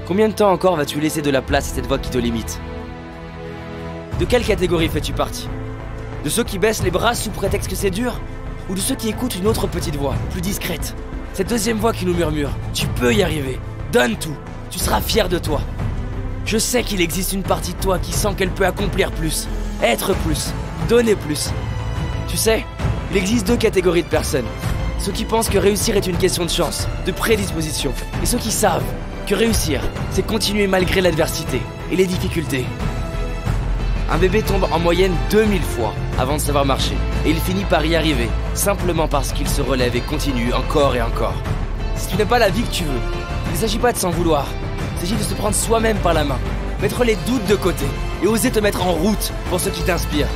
Combien de temps encore vas-tu laisser de la place à cette voix qui te limite? De quelle catégorie fais-tu partie? De ceux qui baissent les bras sous prétexte que c'est dur? Ou de ceux qui écoutent une autre petite voix, plus discrète? Cette deuxième voix qui nous murmure: tu peux y arriver, donne tout, tu seras fier de toi. Je sais qu'il existe une partie de toi qui sent qu'elle peut accomplir plus, être plus, donner plus. Tu sais, il existe deux catégories de personnes. Ceux qui pensent que réussir est une question de chance, de prédisposition, et ceux qui savent que réussir, c'est continuer malgré l'adversité et les difficultés. Un bébé tombe en moyenne 2000 fois avant de savoir marcher, et il finit par y arriver, simplement parce qu'il se relève et continue encore et encore. Si tu n'as pas la vie que tu veux, il ne s'agit pas de s'en vouloir, il s'agit de se prendre soi-même par la main, mettre les doutes de côté, et oser te mettre en route pour ce qui t'inspire.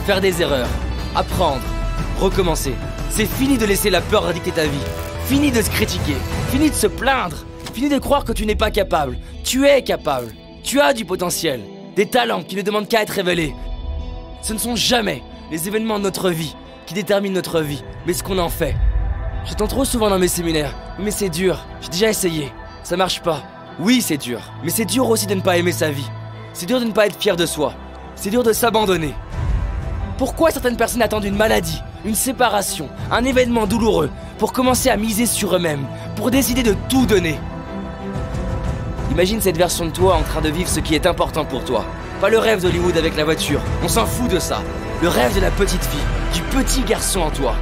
Faire des erreurs, apprendre, recommencer. C'est fini de laisser la peur dicter ta vie, fini de se critiquer, fini de se plaindre, fini de croire que tu n'es pas capable. Tu es capable, tu as du potentiel. Des talents qui ne demandent qu'à être révélés. Ce ne sont jamais les événements de notre vie qui déterminent notre vie, mais ce qu'on en fait. J'entends trop souvent dans mes séminaires: mais c'est dur, j'ai déjà essayé, ça marche pas. Oui, c'est dur, mais c'est dur aussi de ne pas aimer sa vie. C'est dur de ne pas être fier de soi. C'est dur de s'abandonner. Pourquoi certaines personnes attendent une maladie, une séparation, un événement douloureux pour commencer à miser sur eux-mêmes, pour décider de tout donner? Imagine cette version de toi en train de vivre ce qui est important pour toi. Pas le rêve d'Hollywood avec la voiture, on s'en fout de ça. Le rêve de la petite fille, du petit garçon en toi.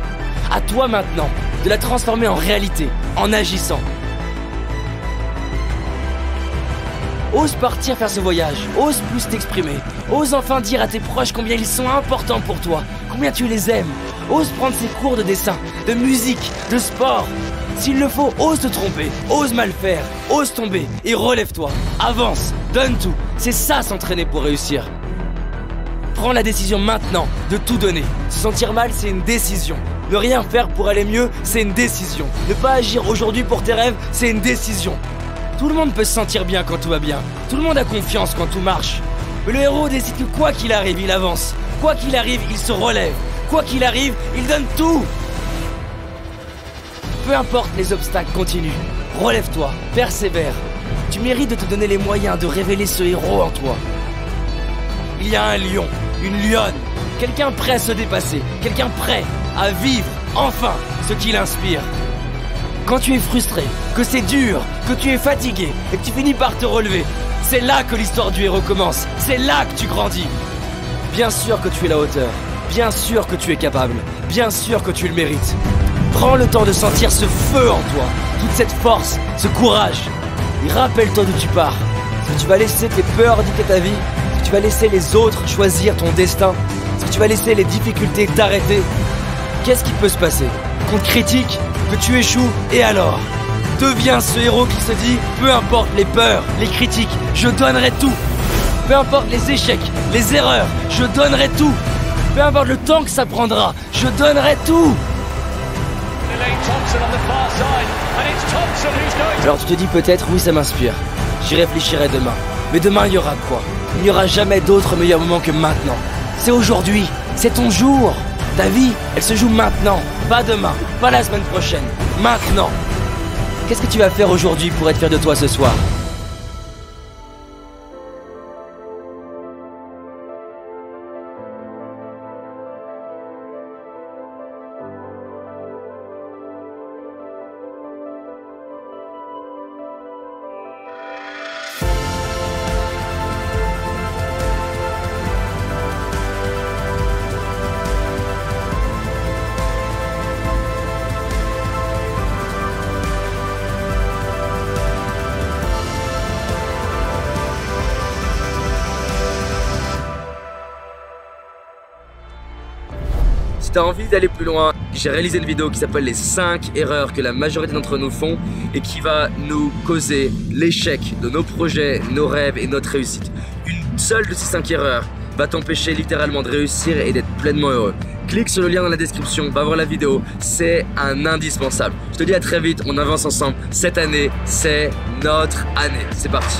À toi maintenant, de la transformer en réalité, en agissant. Ose partir faire ce voyage, ose plus t'exprimer. Ose enfin dire à tes proches combien ils sont importants pour toi, combien tu les aimes. Ose prendre ces cours de dessin, de musique, de sport. S'il le faut, ose te tromper, ose mal faire, ose tomber et relève-toi. Avance, donne tout, c'est ça s'entraîner pour réussir. Prends la décision maintenant de tout donner. Se sentir mal, c'est une décision. Ne rien faire pour aller mieux, c'est une décision. Ne pas agir aujourd'hui pour tes rêves, c'est une décision. Tout le monde peut se sentir bien quand tout va bien. Tout le monde a confiance quand tout marche. Mais le héros décide que quoi qu'il arrive, il avance. Quoi qu'il arrive, il se relève. Quoi qu'il arrive, il donne tout. Peu importe les obstacles, continue. Relève-toi, persévère. Tu mérites de te donner les moyens de révéler ce héros en toi. Il y a un lion, une lionne, quelqu'un prêt à se dépasser, quelqu'un prêt à vivre, enfin, ce qui l'inspire. Quand tu es frustré, que c'est dur, que tu es fatigué et que tu finis par te relever, c'est là que l'histoire du héros commence, c'est là que tu grandis. Bien sûr que tu es à la hauteur, bien sûr que tu es capable, bien sûr que tu le mérites. Prends le temps de sentir ce feu en toi, toute cette force, ce courage. Et rappelle-toi d'où tu pars. Est-ce que tu vas laisser tes peurs dicter ta vie? Est-ce que tu vas laisser les autres choisir ton destin? Est-ce que tu vas laisser les difficultés t'arrêter? Qu'est-ce qui peut se passer? Qu'on te critique, que tu échoues, et alors? Deviens ce héros qui se dit: peu importe les peurs, les critiques, je donnerai tout. Peu importe les échecs, les erreurs, je donnerai tout. Peu importe le temps que ça prendra, je donnerai tout. Alors tu te dis peut-être: oui, ça m'inspire, j'y réfléchirai demain. Mais demain, il y aura quoi? Il n'y aura jamais d'autre meilleur moment que maintenant. C'est aujourd'hui, c'est ton jour. Ta vie, elle se joue maintenant, pas demain, pas la semaine prochaine, maintenant. Qu'est-ce que tu vas faire aujourd'hui pour être fier de toi ce soir? Si tu as envie d'aller plus loin, j'ai réalisé une vidéo qui s'appelle les 5 erreurs que la majorité d'entre nous font et qui va nous causer l'échec de nos projets, nos rêves et notre réussite. Une seule de ces 5 erreurs va t'empêcher littéralement de réussir et d'être pleinement heureux. Clique sur le lien dans la description, va voir la vidéo, c'est un indispensable. Je te dis à très vite, on avance ensemble. Cette année, c'est notre année. C'est parti.